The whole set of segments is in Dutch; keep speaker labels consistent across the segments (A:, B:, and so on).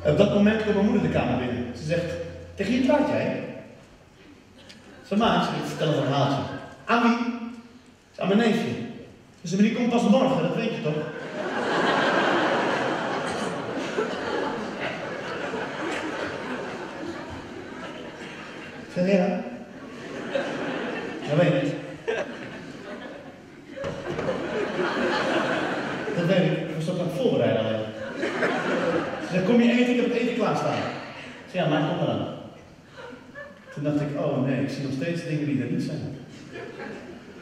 A: Op dat moment komt mijn moeder de kamer binnen. Ze zegt, tegen wie praat jij? Ze maakt, ik vertel een verhaaltje. Aan wie? Aan mijn neefje. Dus die komt pas morgen, dat weet je toch? Ik zeg, ja. Dat weet ik. Dat weet ik. Ik was ook aan het voorbereiden alleen. Ze zegt, kom je eten? Ik heb het eten klaarstaan. Ik zeg, ja, maar kom eraan. Toen dacht ik, oh nee, ik zie nog steeds dingen die er niet zijn.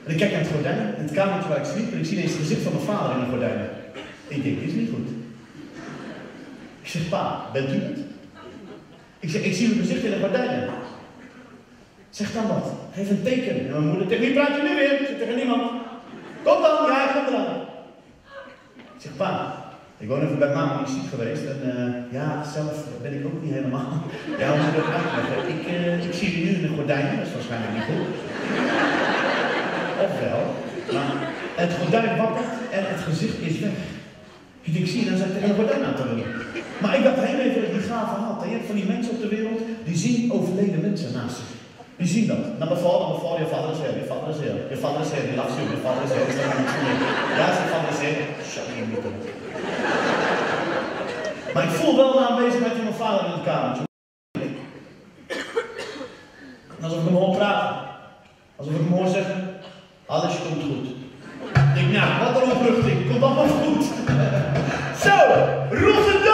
A: En ik kijk naar het gordijn, in het kamertje waar ik sliep, en ik zie ineens het gezicht van mijn vader in de gordijnen. Ik denk, dit is niet goed. Ik zeg, pa, bent u het? Ik zeg, ik zie uw gezicht in de gordijnen. Zeg dan wat, geef een teken. En mijn moeder, tegen wie praat je nu weer? Ik zeg, tegen niemand. Kom dan, ja, ik kom eraan. Ik zeg, pa, ik woon even bij mama, die is ziek geweest. En ja, zelf ben ik ook niet helemaal. Ja, hoe moet ik dat uitleggen? Ik zie u nu in de gordijnen, dat is waarschijnlijk niet goed. Ofwel, maar het gordijn wappert en het gezicht is weg. Ik zie, dan zijn tegen een gordijn aan te willen. Maar ik dacht heel even dat je die gave had. Je hebt van die mensen op de wereld, die zien overleden mensen naast zich. Die zien dat. Dan beval, je vader is heel, je vader is heel, je vader is heel, je lacht zo, je vader is heel, is dat niet zo meer. Ja, zijn vader is heel. Sorry, niet doen. Maar ik voel wel de aanwezigheid van mijn vader in het kamertje. Alsof ik hem hoor praten. Alsof ik hem hoor zeggen, alles komt goed. Ik denk, nou, wat een opluchting, komt allemaal goed. Zo, Rotterdam!